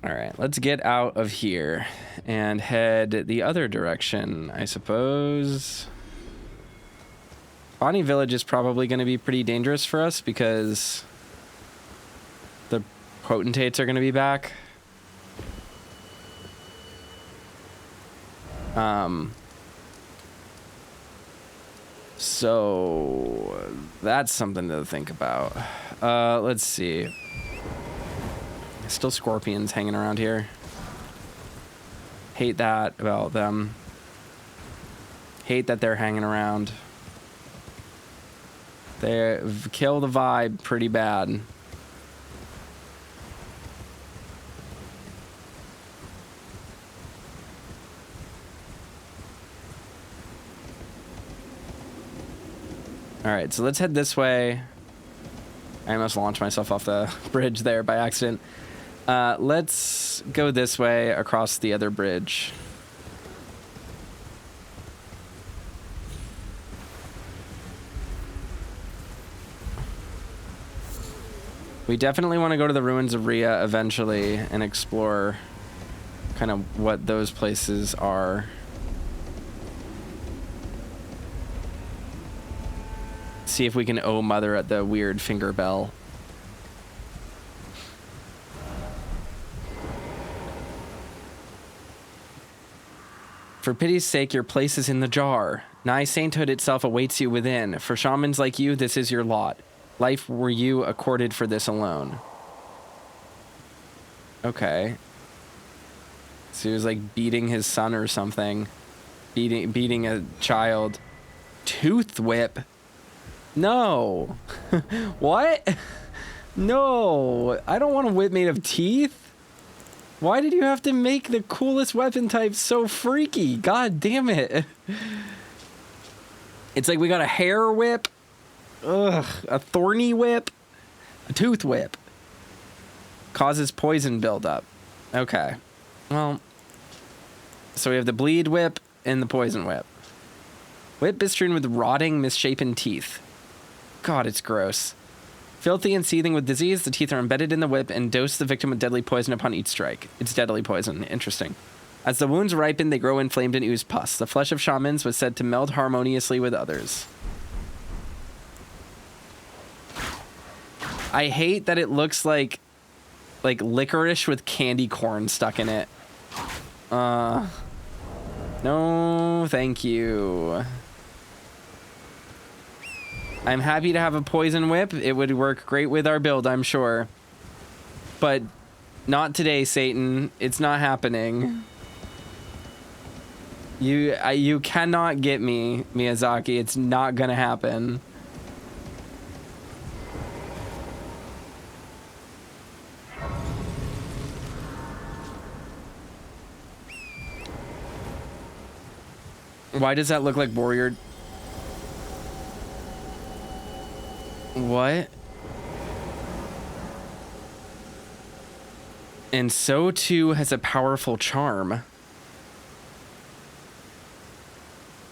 All right, let's get out of here and head the other direction, I suppose. Bonnie Village is probably going to be pretty dangerous for us because the potentates are going to be back. So that's something to think about. Let's see. Still scorpions hanging around here. Hate that about them. Hate that they're hanging around. They kill the vibe pretty bad. All right, so let's head this way. I almost launched myself off the bridge there by accident. Let's go this way across the other bridge. We definitely want to go to the ruins of Rhea eventually and explore kind of what those places are. See if we can owe Mother at the weird finger bell. For pity's sake, your place is in the jar. Nigh sainthood itself awaits you within. For shamans like you, this is your lot. Life were you accorded for this alone. Okay. So he was like beating his son or something. Beating a child. Tooth whip? No. What? No. I don't want a whip made of teeth. Why did you have to make the coolest weapon type so freaky? God damn it. It's like we got a hair whip. Ugh. A thorny whip. A tooth whip. Causes poison buildup. Okay. Well. So we have the bleed whip and the poison whip. Whip bestrewn with rotting, misshapen teeth. God, it's gross. Filthy and seething with disease, the teeth are embedded in the whip and dose the victim with deadly poison upon each strike. It's deadly poison. Interesting. As the wounds ripen, they grow inflamed and ooze pus. The flesh of shamans was said to meld harmoniously with others. I hate that it looks like licorice with candy corn stuck in it. No, thank you. I'm happy to have a poison whip. It would work great with our build, I'm sure. But not today, Satan. It's not happening. You cannot get me, Miyazaki. It's not gonna happen. Why does that look like warrior? What? And so too has a powerful charm.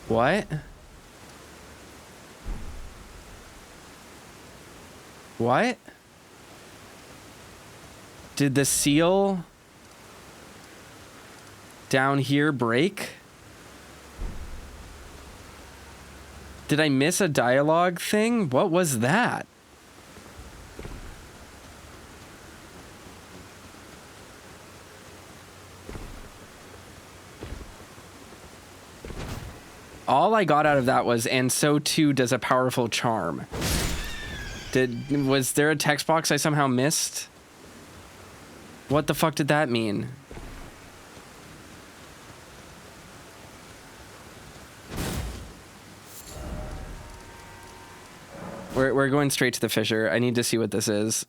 What? What? Did the seal down here break? Did I miss a dialogue thing? What was that? All I got out of that was, and so too does a powerful charm. Was there a text box I somehow missed? What the fuck did that mean? We're going straight to the fissure. I need to see what this is.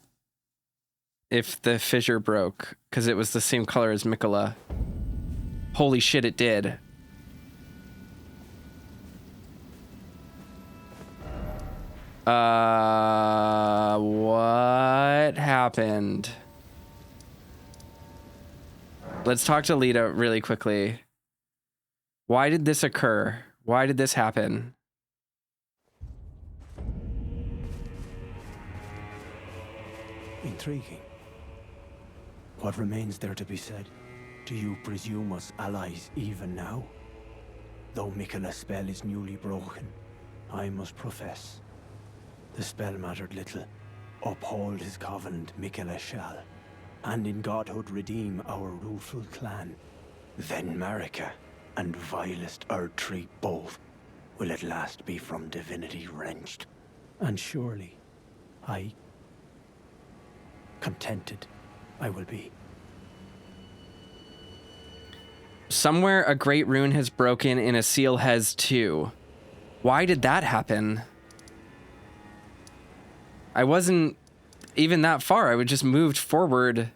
If the fissure broke, because it was the same color as Miquella. Holy shit, it did. What happened? Let's talk to Lita really quickly. Why did this occur? Why did this happen? Intriguing. What remains there to be said? Do you presume us allies even now? Though Miquella's spell is newly broken, I must profess, the spell mattered little. Uphold his covenant, Miquella shall, and in godhood redeem our rueful clan. Then Marika and vilest Erdtree both will at last be from divinity wrenched. And surely, contented I will be. Somewhere a great rune has broken and a seal has too. Why did that happen? I wasn't even that far. I would just moved forward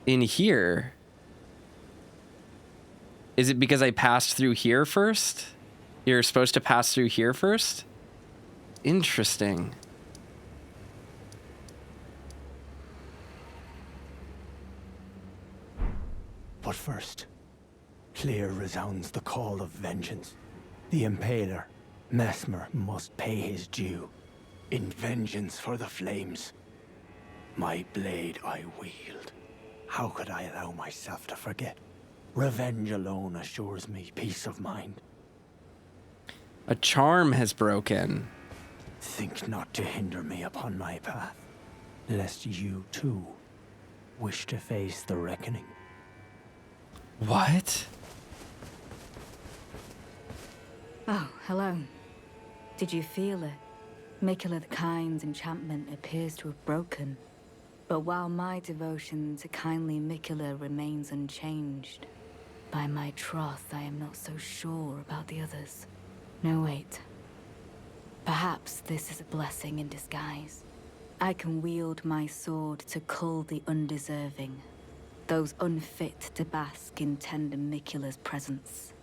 in here. Is it because I passed through here first? You're supposed to pass through here first? Interesting. But first, clear resounds the call of vengeance. The Impaler, Mesmer, must pay his due. In vengeance for the flames, my blade I wield. How could I allow myself to forget? Revenge alone assures me peace of mind. A charm has broken. Think not to hinder me upon my path, lest you too wish to face the reckoning. What? Oh, hello. Did you feel it? Miquella the Kind's enchantment appears to have broken. But while my devotion to kindly Miquella remains unchanged, by my troth I am not so sure about the others. No, wait. Perhaps this is a blessing in disguise. I can wield my sword to cull the undeserving, those unfit to bask in tender Miquella's presence.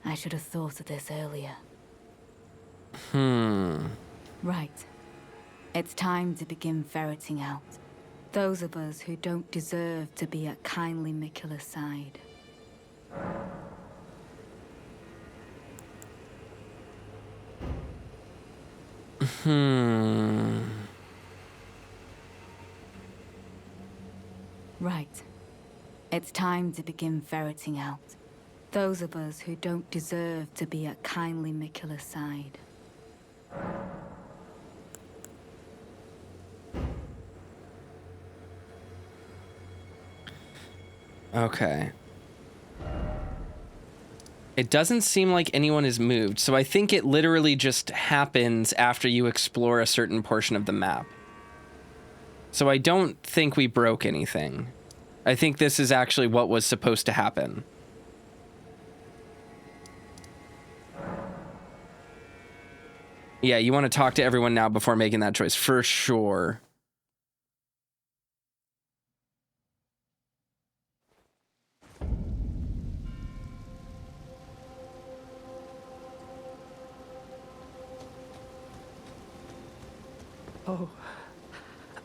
I should have thought of this earlier. Right. It's time to begin ferreting out those of us who don't deserve to be at kindly Miquella's side. Right. It's time to begin ferreting out those of us who don't deserve to be at kindly Miquella's side. Okay. It doesn't seem like anyone is moved, so I think it literally just happens after you explore a certain portion of the map. So I don't think we broke anything. I think this is actually what was supposed to happen. Yeah, you want to talk to everyone now before making that choice, for sure. Oh,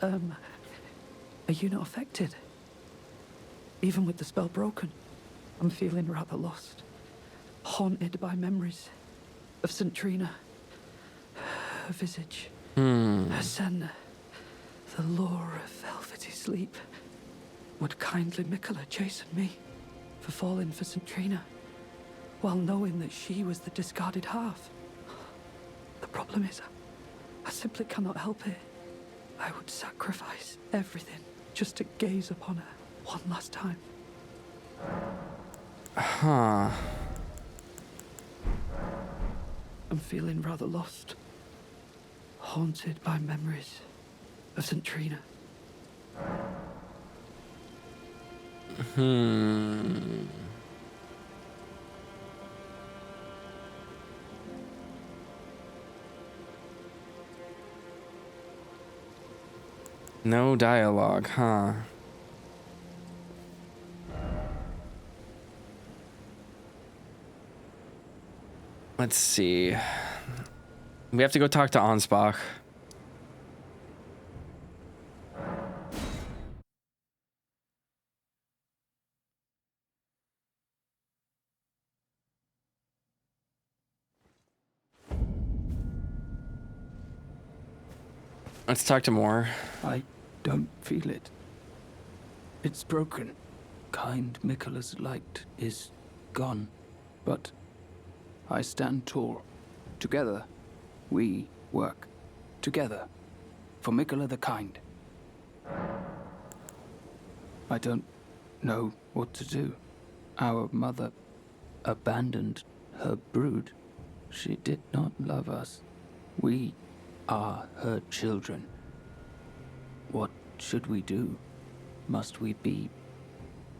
are you not affected? Even with the spell broken, I'm feeling rather lost. Haunted by memories of St. Trina. Her visage. Her scent. The lure of velvety sleep. Would kindly Miquella chasten me for falling for St. Trina, while knowing that she was the discarded half? The problem is, I simply cannot help it. I would sacrifice everything just to gaze upon her one last time. Huh. I'm feeling rather lost. Haunted by memories of St. Trina. No dialogue, huh? Let's see. We have to go talk to Ansbach. Let's talk to Moore. I don't feel it. It's broken. Kind Miquella's light is gone. But I stand tall. Together, we work. Together. For Miquella the Kind. I don't know what to do. Our mother abandoned her brood. She did not love us. We are her children. What should we do? Must we be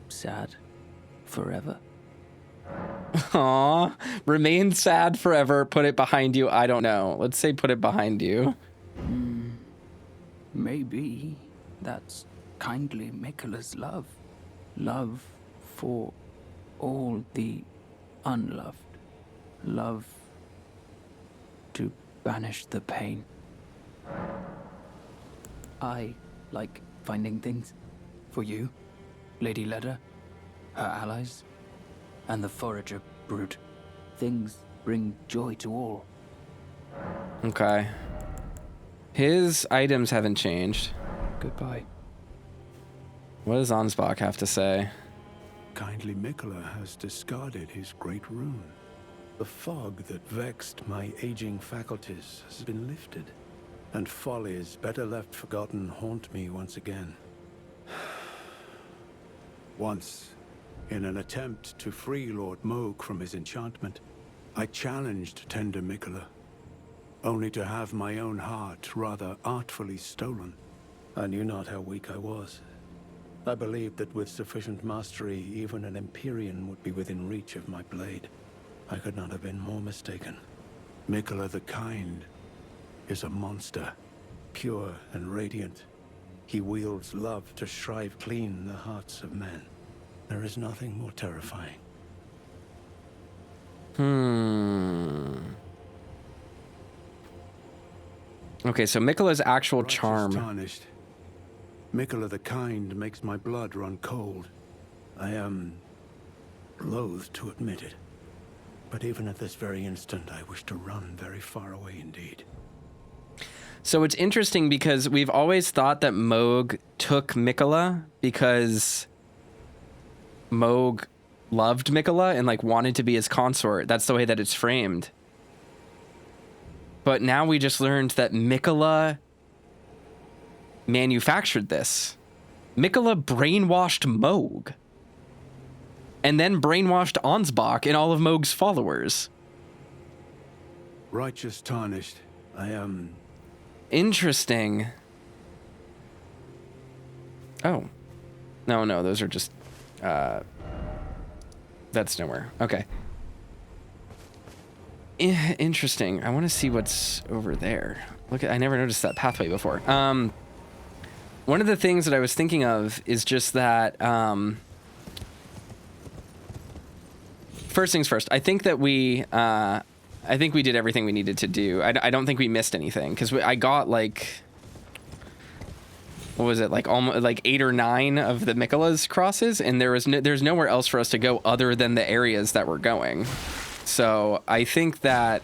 sad forever? Aw, remain sad forever, put it behind you. I don't know. Let's say put it behind you. Maybe that's kindly Miquella's love. Love for all the unloved. Love to banish the pain. I like finding things. For you, Lady Leda, her allies, and the forager brood. Things bring joy to all. Okay. His items haven't changed. Goodbye. What does Ansbach have to say? Kindly Miquella has discarded his great rune. The fog that vexed my aging faculties has been lifted, and follies better left forgotten haunt me once again. Once, in an attempt to free Lord Moog from his enchantment, I challenged tender Miquella, only to have my own heart rather artfully stolen. I knew not how weak I was. I believed that with sufficient mastery, even an Empyrean would be within reach of my blade. I could not have been more mistaken. Miquella the Kind is a monster, pure and radiant. He wields love to shrive clean the hearts of men. There is nothing more terrifying. Okay, so Miquella's actual Righteous charm. Tarnished. Miquella the Kind makes my blood run cold. I am loath to admit it. But even at this very instant, I wish to run very far away indeed. So it's interesting because we've always thought that Moog took Miquella because Moog loved Miquella and like wanted to be his consort. That's the way that it's framed. But now we just learned that Miquella manufactured this. Miquella brainwashed Moog. And then brainwashed Ansbach and all of Moog's followers. Righteous Tarnished. I am... Interesting. Oh. No, those are just... that's nowhere. Okay. Interesting. I want to see what's over there. Look, I never noticed that pathway before. One of the things that I was thinking of is just that... first things first, I think that we did everything we needed to do. I don't think we missed anything because I got like, what was it, like almost like 8 or 9 of the Miquella's crosses, and there's nowhere else for us to go other than the areas that we're going. So I think that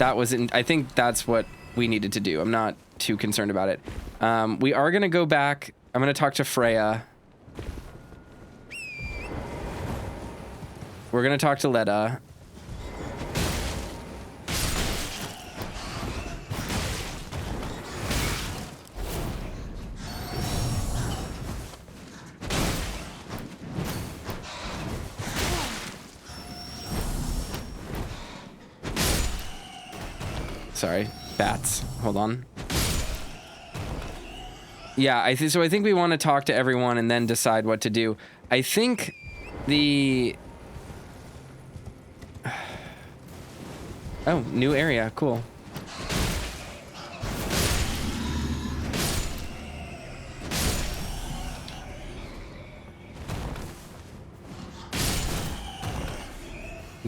was I think that's what we needed to do. I'm not too concerned about it. We are gonna go back. I'm gonna talk to Freya. We're gonna talk to Leda. Sorry, bats. Hold on. Yeah, I think we want to talk to everyone and then decide what to do. I think the... Oh, new area. Cool.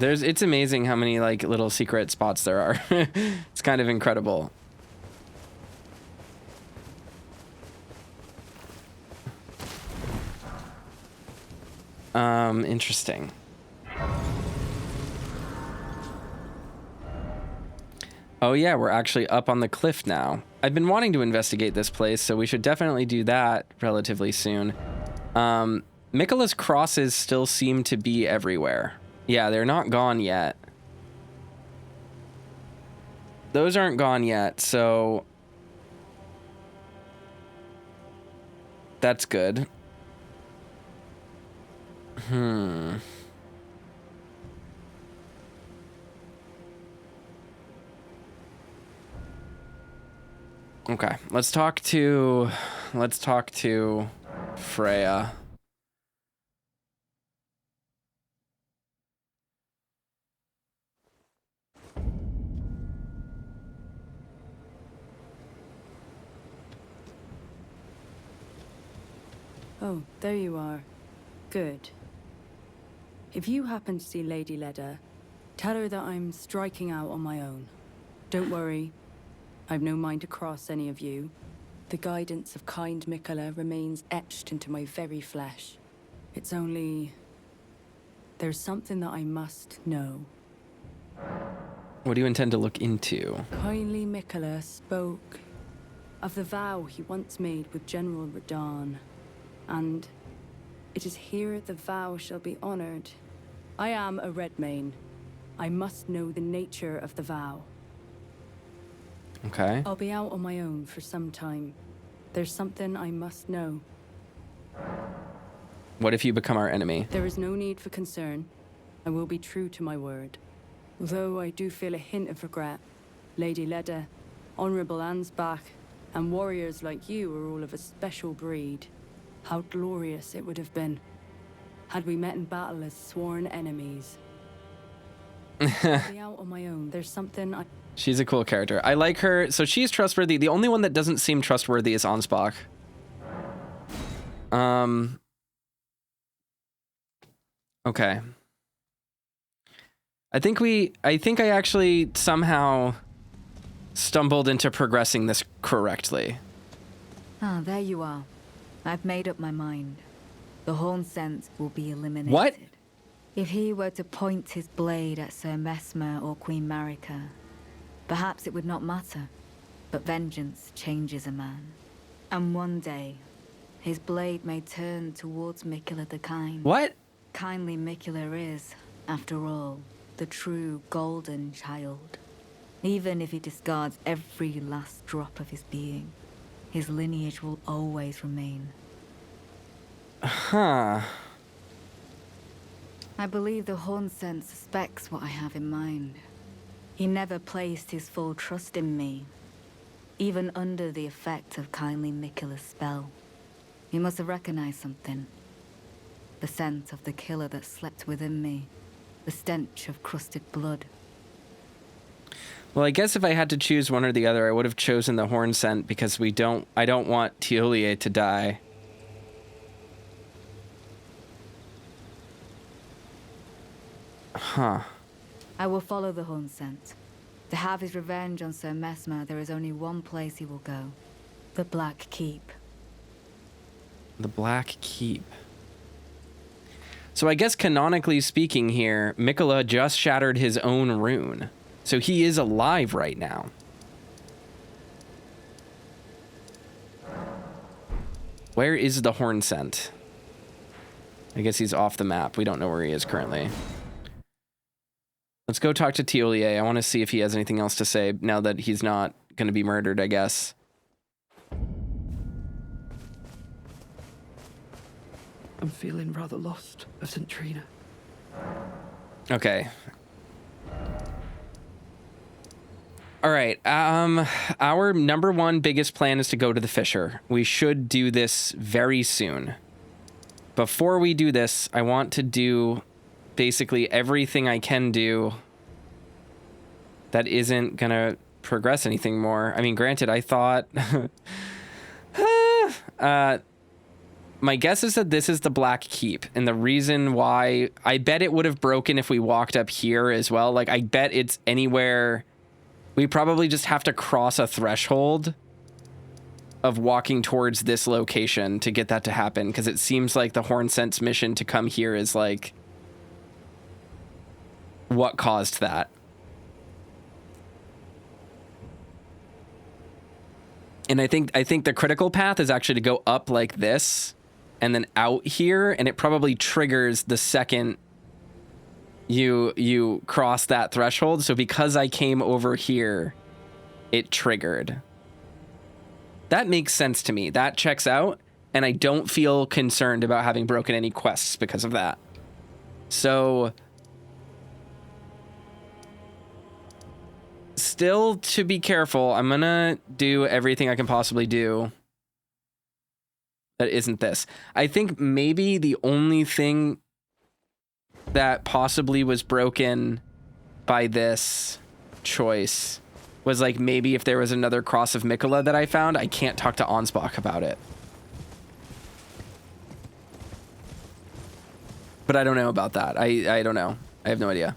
It's amazing how many like little secret spots there are. It's kind of incredible. Interesting. Oh yeah, we're actually up on the cliff now. I've been wanting to investigate this place, so we should definitely do that relatively soon. Miquella's crosses still seem to be everywhere. Yeah, they're not gone yet. Those aren't gone yet, so that's good. Okay, let's talk to Freya. Oh, there you are. Good. If you happen to see Lady Leda, tell her that I'm striking out on my own. Don't worry, I've no mind to cross any of you. The guidance of kind Miquella remains etched into my very flesh. It's only... there's something that I must know. What do you intend to look into? Kindly Miquella spoke of the vow he once made with General Radahn, and it is here the vow shall be honored. I am a Redmane. I must know the nature of the vow. Okay. I'll be out on my own for some time. There's something I must know. What if you become our enemy? There is no need for concern. I will be true to my word. Though I do feel a hint of regret. Lady Leda, Honorable Ansbach, and warriors like you are all of a special breed. How glorious it would have been had we met in battle as sworn enemies. I'll be out on my own. There's something I... She's a cool character. I like her. So she's trustworthy. The only one that doesn't seem trustworthy is Ansbach. Okay. I think I actually somehow stumbled into progressing this correctly. Ah, there you are. I've made up my mind. The horn sense will be eliminated. What? If he were to point his blade at Sir Mesmer or Queen Marika, perhaps it would not matter. But vengeance changes a man. And one day, his blade may turn towards Miquella the Kind. What? Kindly Miquella is, after all, the true golden child. Even if he discards every last drop of his being, his lineage will always remain. Huh. I believe the Hornsen suspects what I have in mind. He never placed his full trust in me, even under the effect of kindly Miquella's spell. He must have recognized something. The scent of the killer that slept within me. The stench of crusted blood. Well, I guess if I had to choose one or the other, I would have chosen the horn scent because I don't want Teolier to die. Huh. I will follow the horn scent. To have his revenge on Sir Mesmer, there is only one place he will go. The Black Keep. The Black Keep. So I guess canonically speaking here, Miquella just shattered his own rune. So he is alive right now. Where is the horn scent? I guess he's off the map. We don't know where he is currently. Let's go talk to Teolier. I want to see if he has anything else to say now that he's not going to be murdered, I guess. I'm feeling rather lost of St. Trina. Okay. All right. Our number one biggest plan is to go to the Fisher. We should do this very soon. Before we do this, I want to do basically everything I can do that isn't gonna progress anything more. I mean, granted, I thought my guess is that this is the Black Keep, and the reason why, I bet it would have broken if we walked up here as well. Like, I bet it's anywhere. We probably just have to cross a threshold of walking towards this location to get that to happen, because it seems like the Horn Sense mission to come here is like what caused that. And I think the critical path is actually to go up like this and then out here, and it probably triggers the second you cross that threshold. So because I came over here, it triggered. That makes sense to me. That checks out, and I don't feel concerned about having broken any quests because of that. So still to be careful, I'm gonna do everything I can possibly do that isn't this. I think maybe the only thing that possibly was broken by this choice was like maybe if there was another cross of Miquella that I found. I can't talk to Ansbach about it. But I don't know about that. I don't know. I have no idea.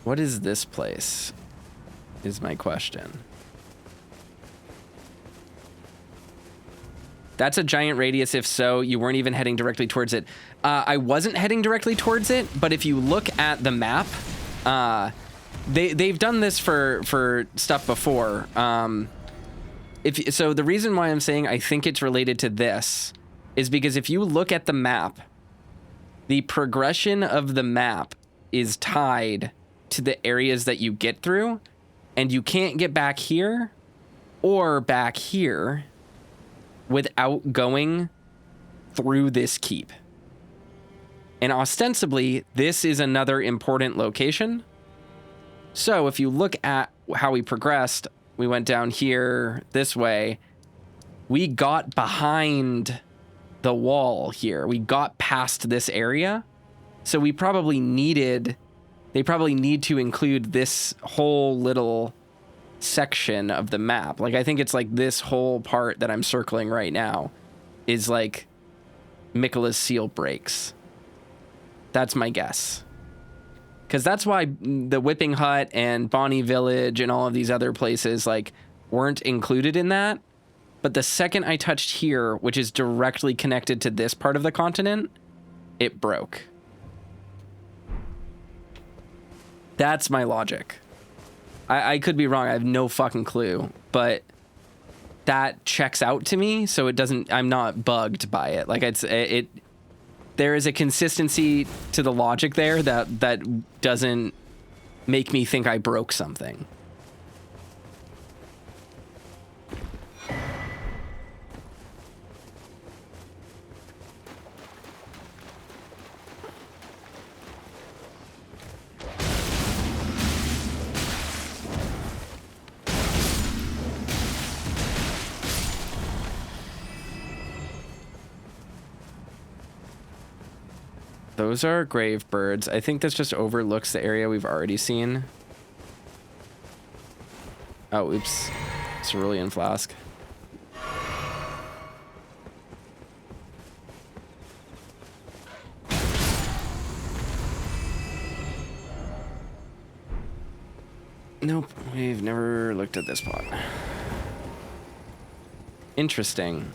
What is this place? Is my question. That's a giant radius. If so, you weren't even heading directly towards it. I wasn't heading directly towards it, but if you look at the map, they've done this for stuff before. So the reason why I'm saying I think it's related to this is because if you look at the map, the progression of the map is tied to the areas that you get through, and you can't get back here or back here without going through this keep. And ostensibly, this is another important location. So if you look at how we progressed, we went down here this way. We got behind the wall here. We got past this area. So we probably needed... They probably need to include this whole little section of the map. Like, I think it's like this whole part that I'm circling right now is like Miquella's seal breaks. That's my guess. Because that's why the Whipping Hut and Bonnie Village and all of these other places like weren't included in that. But the second I touched here, which is directly connected to this part of the continent, it broke. That's my logic. I could be wrong. I have no fucking clue, but that checks out to me. So it doesn't, I'm not bugged by it. Like there is a consistency to the logic there that doesn't make me think I broke something. Those are grave birds. I think this just overlooks the area we've already seen. Oh, oops. Cerulean flask. Nope, we've never looked at this spot. Interesting.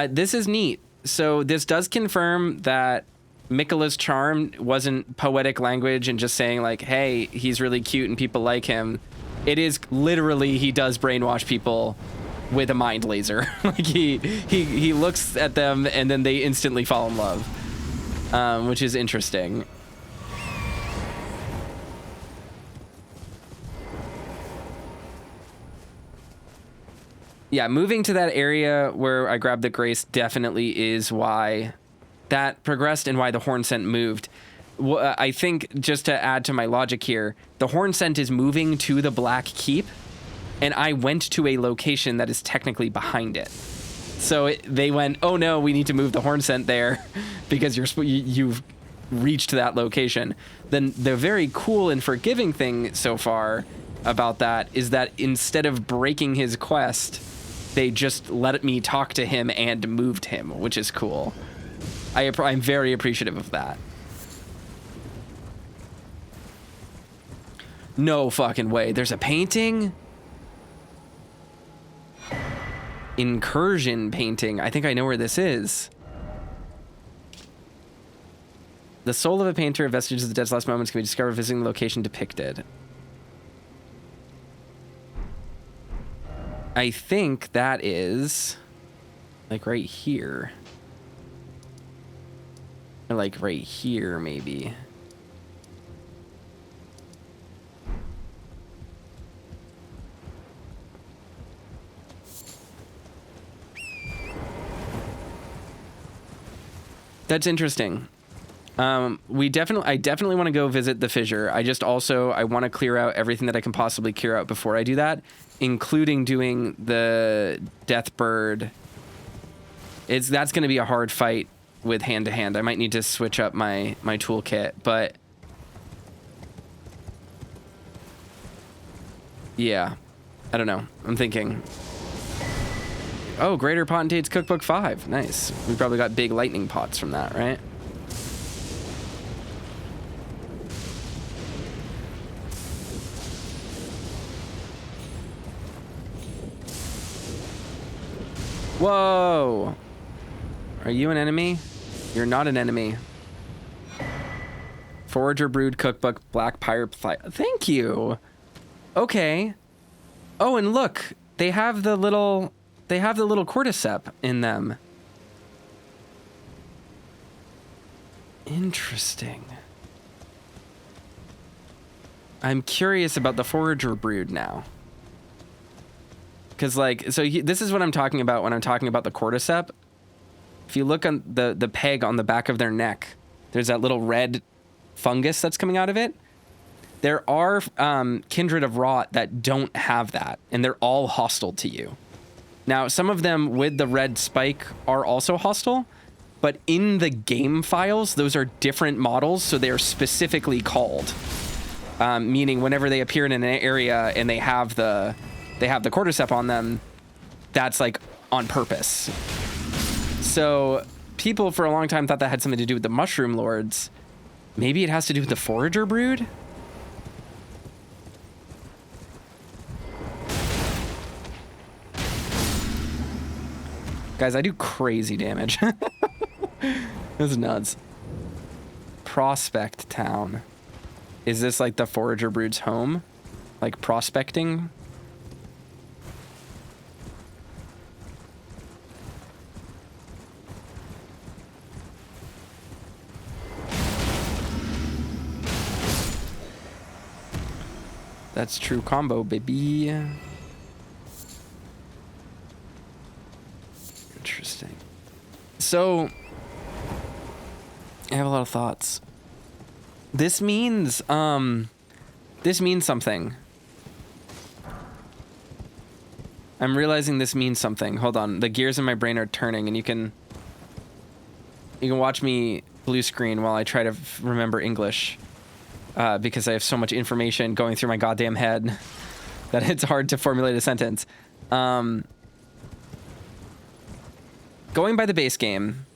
This is neat. So this does confirm that Miquella's charm wasn't poetic language and just saying like, hey, he's really cute and people like him. It is literally, he does brainwash people with a mind laser. Like he looks at them and then they instantly fall in love, which is interesting. Yeah, moving to that area where I grabbed the Grace definitely is why that progressed and why the horn scent moved. I think, just to add to my logic here, the horn scent is moving to the Black Keep, and I went to a location that is technically behind it. So they went, oh no, we need to move the horn scent there because you've reached that location. Then the very cool and forgiving thing so far about that is that instead of breaking his quest, they just let me talk to him and moved him, which is cool. I'm very appreciative of that. No fucking way. There's a painting? Incursion painting. I think I know where this is. The soul of a painter, vestiges of the dead's last moments can be discovered visiting the location depicted. I think that is like right here. Or like right here, maybe. That's interesting. I definitely want to go visit the fissure. I want to clear out everything that I can possibly clear out before I do that, including doing the death bird. That's going to be a hard fight with hand to hand. I might need to switch up my toolkit, but yeah, I don't know. I'm thinking. Oh, Greater Potentate's Cookbook 5. Nice. We probably got big lightning pots from that, right? Whoa! Are you an enemy? You're not an enemy. Forager Brood Cookbook, Black Pirate Fly. Thank you! Okay. Oh, and look! They have the little cordyceps in them. Interesting. I'm curious about the Forager Brood now. Because, like, this is what I'm talking about when I'm talking about the cordyceps. If you look on the peg on the back of their neck, there's that little red fungus that's coming out of it. There are kindred of rot that don't have that, and they're all hostile to you. Now, some of them with the red spike are also hostile, but in the game files, those are different models, so they are specifically called. Meaning, whenever they appear in an area and they have the cordyceps on them, that's like on purpose. So people for a long time thought that had something to do with the mushroom lords. Maybe it has to do with the forager brood? Guys, I do crazy damage. This is nuts. Prospect Town. Is this like the forager brood's home? Like prospecting? That's true combo, baby. Interesting. So, I have a lot of thoughts. This means something. I'm realizing this means something. Hold on. The gears in my brain are turning, and you can watch me blue screen while I try to remember English. Because I have so much information going through my goddamn head that it's hard to formulate a sentence. Going by the base game,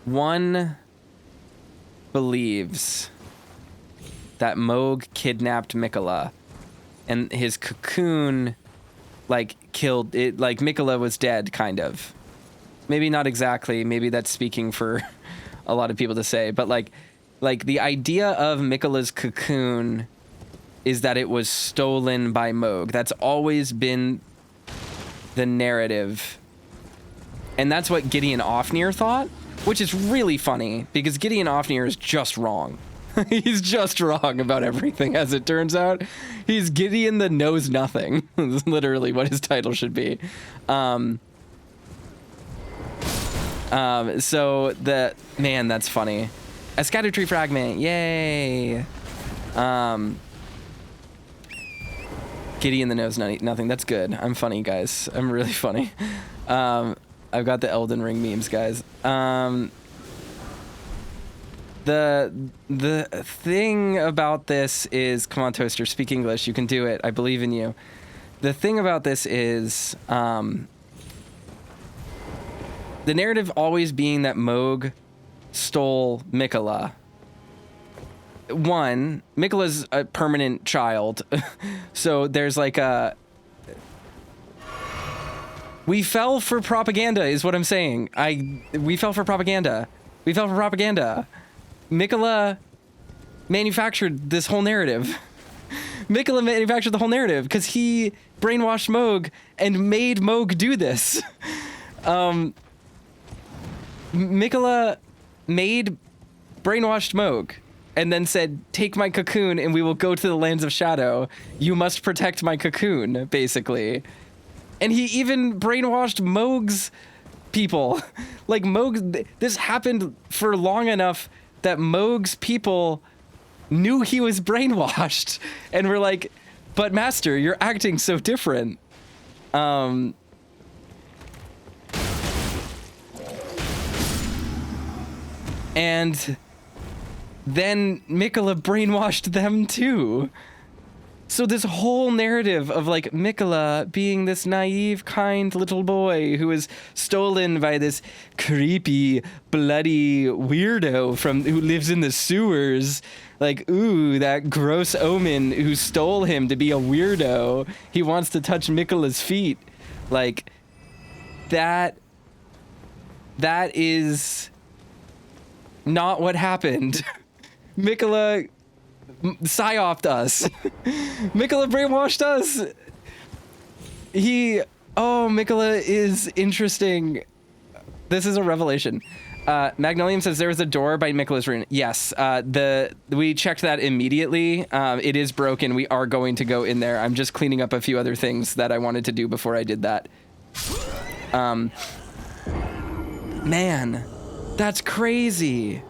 one believes that Moog kidnapped Miquella, and his cocoon, like, killed it. Like, Miquella was dead, kind of. Maybe not exactly. Maybe that's speaking for a lot of people to say, but like the idea of Miquella's cocoon is that it was stolen by Moog. That's always been the narrative. And that's what Gideon Ofnir thought, which is really funny because Gideon Ofnir is just wrong. He's just wrong about everything, as it turns out. He's Gideon the knows nothing. Is literally what his title should be. So man, that's funny. A scattered tree fragment, yay! Gideon the knows nothing. That's good. I'm funny, guys. I'm really funny. I've got the Elden Ring memes, guys. The thing about this is, come on, Toaster, speak English. You can do it. I believe in you. The thing about this is, the narrative always being that Moog stole Miquella. One, Miquella's a permanent child, so there's like a... We fell for propaganda, is what I'm saying. We fell for propaganda. We fell for propaganda. Miquella manufactured this whole narrative. Miquella manufactured the whole narrative because he brainwashed Moog and made Moog do this. Miquella brainwashed Moog and then said, take my cocoon and we will go to the lands of shadow. You must protect my cocoon, basically. And he even brainwashed Moog's people. Like Moog, this happened for long enough that Moog's people knew he was brainwashed and were like, but master, you're acting so different. And then Miquella brainwashed them too. So this whole narrative of like Miquella being this naive, kind little boy who was stolen by this creepy, bloody weirdo who lives in the sewers. Like, ooh, that gross omen who stole him to be a weirdo. He wants to touch Miquella's feet. Like, that is not what happened. Miquella psyoped us. Miquella brainwashed us. Miquella is interesting. This is a revelation. Magnolium says there was a door by Miquella's rune. Yes, we checked that immediately. It is broken. We are going to go in there. I'm just cleaning up a few other things that I wanted to do before I did that. Man, that's crazy.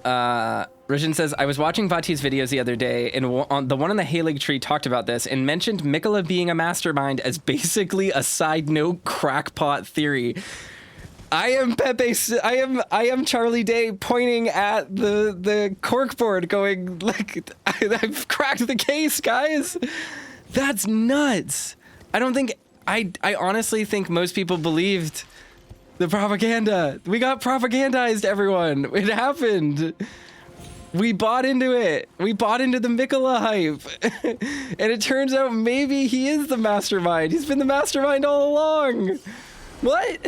Rajin says, I was watching Vati's videos the other day, and the one on the Halig tree talked about this and mentioned Miquella being a mastermind as basically a side note crackpot theory. I am Pepe. I am Charlie Day pointing at the corkboard, going like, I've cracked the case, guys. That's nuts. I honestly think most people believed the propaganda. We got propagandized, everyone. It happened. We bought into it. We bought into the Miquella hype. And it turns out maybe he is the mastermind. He's been the mastermind all along. What?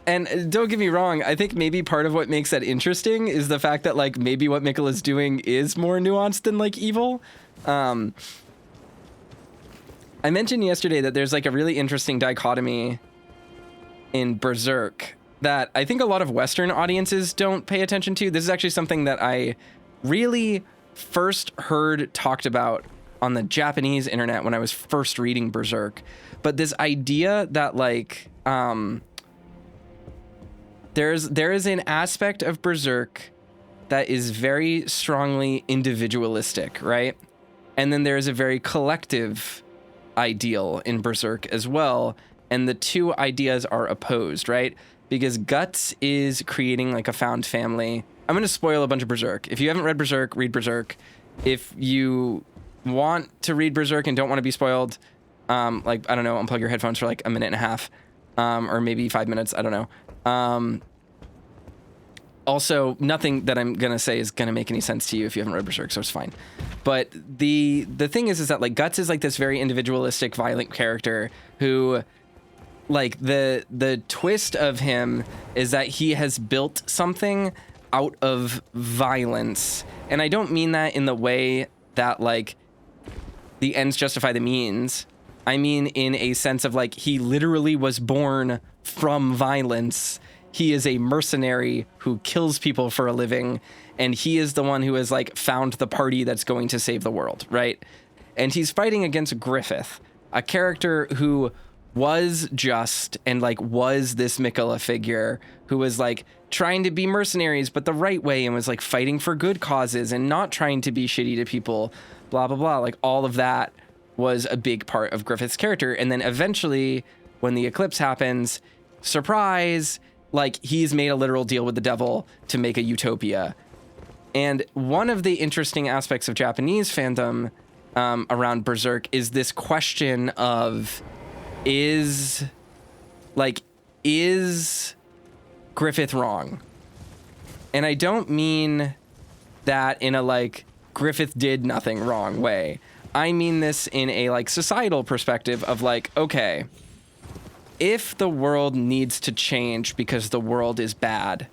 And don't get me wrong, I think maybe part of what makes that interesting is the fact that like maybe what Miquella's doing is more nuanced than like evil. I mentioned yesterday that there's like a really interesting dichotomy in Berserk that I think a lot of Western audiences don't pay attention to. This is actually something that I really first heard talked about on the Japanese internet when I was first reading Berserk. But this idea that like, there is an aspect of Berserk that is very strongly individualistic, right? And then there is a very collective ideal in Berserk as well. And the two ideas are opposed, right? Because Guts is creating like a found family. I'm going to spoil a bunch of Berserk. If you haven't read Berserk, read Berserk. If you want to read Berserk and don't want to be spoiled, like, I don't know, unplug your headphones for like a minute and a half, or maybe 5 minutes. I don't know. Also, nothing that I'm going to say is going to make any sense to you if you haven't read Berserk, so it's fine. But the thing is that like Guts is like this very individualistic, violent character who, like, the twist of him is that he has built something out of violence. And I don't mean that in the way that like the ends justify the means. I mean in a sense of like he literally was born from violence. He is a mercenary who kills people for a living, and he is the one who has like found the party that's going to save the world, right? And he's fighting against Griffith, a character who was just and like was this Miquella figure who was like trying to be mercenaries but the right way and was like fighting for good causes and not trying to be shitty to people, blah blah blah. Like all of that was a big part of Griffith's character. And then eventually when the eclipse happens, surprise, like he's made a literal deal with the devil to make a utopia. And one of the interesting aspects of Japanese fandom around Berserk is this question of is Griffith wrong? And I don't mean that in a like Griffith did nothing wrong way. I mean this in a like societal perspective of like, okay, if the world needs to change because the world is bad,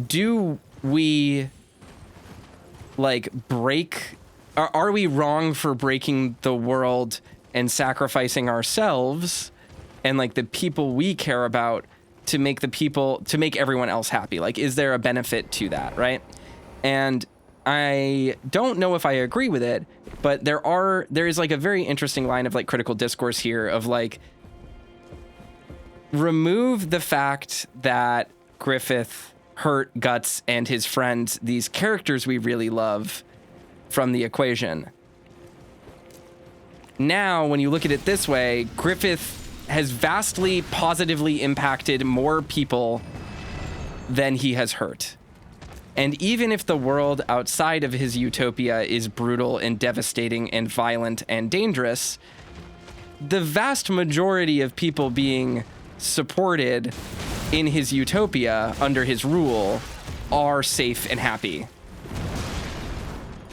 do we like are we wrong for breaking the world and sacrificing ourselves and like the people we care about to make everyone else happy? Like, is there a benefit to that, right? And I don't know if I agree with it, but there is like a very interesting line of like critical discourse here of like, remove the fact that Griffith hurt Guts and his friends, these characters we really love, from the equation. Now, when you look at it this way, Griffith has vastly positively impacted more people than he has hurt. And even if the world outside of his utopia is brutal and devastating and violent and dangerous, the vast majority of people being supported in his utopia under his rule are safe and happy.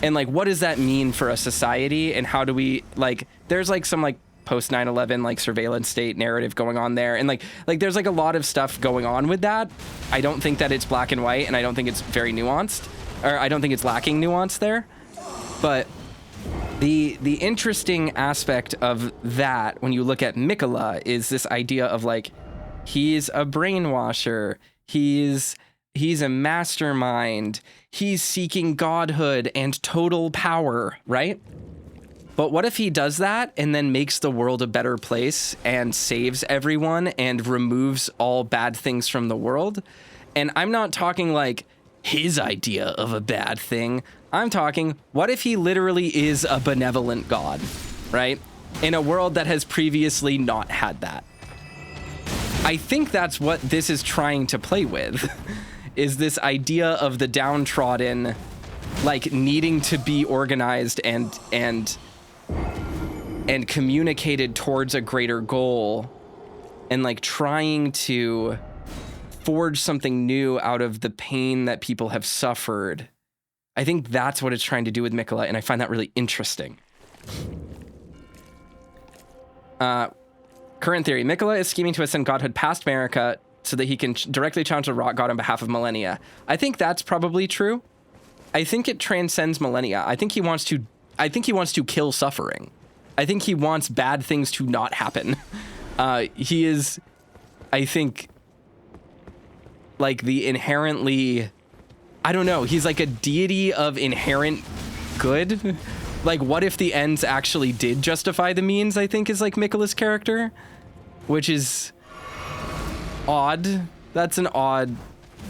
And like, what does that mean for a society? And how do we like, there's like some like post 9/11 like surveillance state narrative going on there, and like there's like a lot of stuff going on with that. I don't think that it's black and white, and I don't think it's very nuanced, or I don't think it's lacking nuance there. But the interesting aspect of that when you look at Miquella is this idea of like, he's a brainwasher, he's a mastermind, he's seeking godhood and total power, right? But what if he does that and then makes the world a better place and saves everyone and removes all bad things from the world? And I'm not talking like his idea of a bad thing. I'm talking, what if he literally is a benevolent god, right? In a world that has previously not had that. I think that's what this is trying to play with, is this idea of the downtrodden, like needing to be organized and communicated towards a greater goal, and like trying to forge something new out of the pain that people have suffered. I think that's what it's trying to do with Miquella, and I find that really interesting. Current theory: Miquella is scheming to ascend godhood past America so that he can directly challenge the rock god on behalf of millennia. I think that's probably true. I think it transcends millennia. I think he wants to kill suffering. I think he wants bad things to not happen. He is, I think, like the inherently, I don't know, he's like a deity of inherent good. Like, what if the ends actually did justify the means, I think is like Miquella's character, which is odd. That's an odd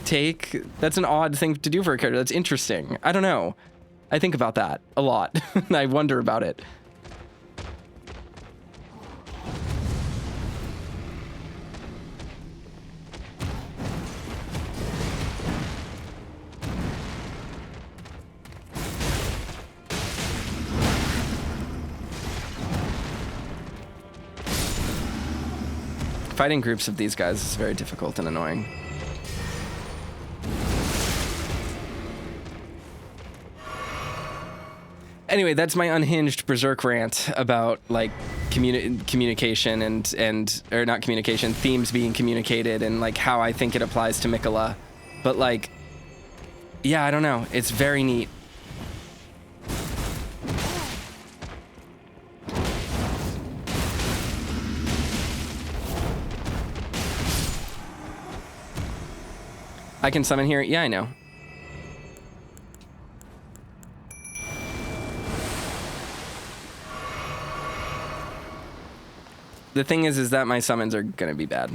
take. That's an odd thing to do for a character. That's interesting. I don't know. I think about that a lot. I wonder about it. Fighting groups of these guys is very difficult and annoying. Anyway, that's my unhinged berserk rant about like communication and or not communication, themes being communicated, and like how I think it applies to Miquella. But like, yeah, I don't know. It's very neat. I can summon here? Yeah, I know. The thing is that my summons are gonna be bad.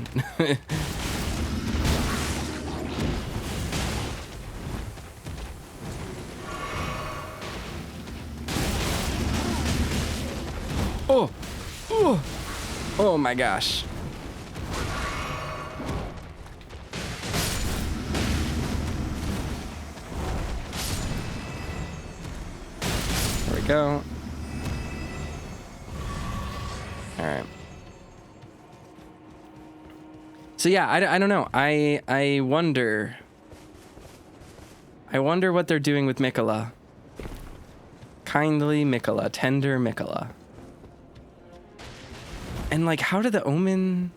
Oh! Oh! Oh my gosh. There we go. All right. So yeah, I don't know. I wonder what they're doing with Miquella. Kindly Miquella, tender Miquella. And like, how did the omen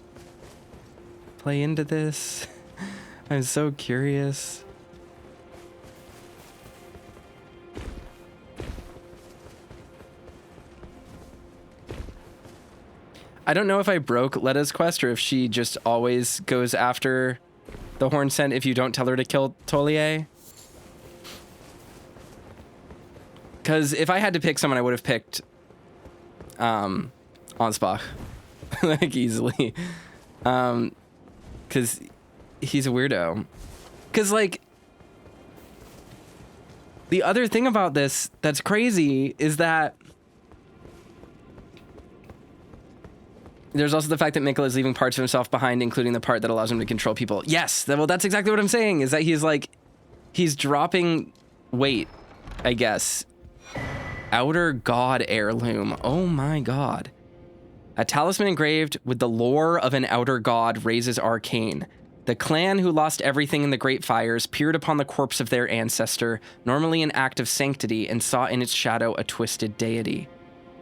play into this? I'm so curious. I don't know if I broke Letta's quest or if she just always goes after the horn scent if you don't tell her to kill Tolier. Because if I had to pick someone, I would have picked Ansbach. Like, easily. Because he's a weirdo. Because, like, the other thing about this that's crazy is that there's also the fact that Miquella is leaving parts of himself behind, including the part that allows him to control people. Yes, well, that's exactly what I'm saying, is that he's like, he's dropping weight, I guess. Outer God heirloom. Oh my God. A talisman engraved with the lore of an outer god raises arcane. The clan who lost everything in the Great Fires peered upon the corpse of their ancestor, normally an act of sanctity, and saw in its shadow a twisted deity.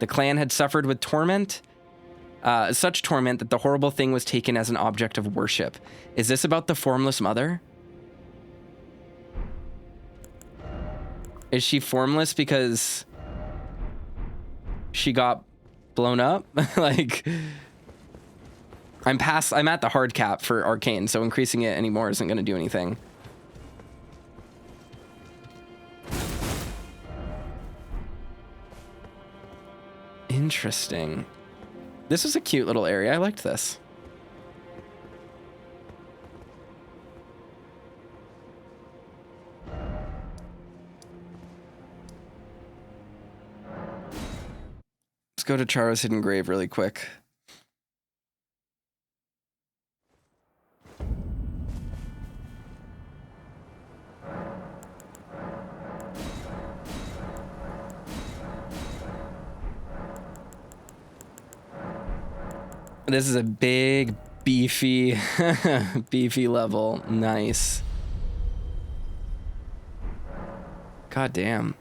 The clan had suffered with torment, such torment that the horrible thing was taken as an object of worship. Is this about the formless mother? Is she formless because she got blown up? Like, I'm at the hard cap for arcane, so increasing it anymore isn't going to do anything. Interesting. This is a cute little area. I liked this. Let's go to Charo's hidden grave really quick. This is a big, beefy, beefy level. Nice. God damn.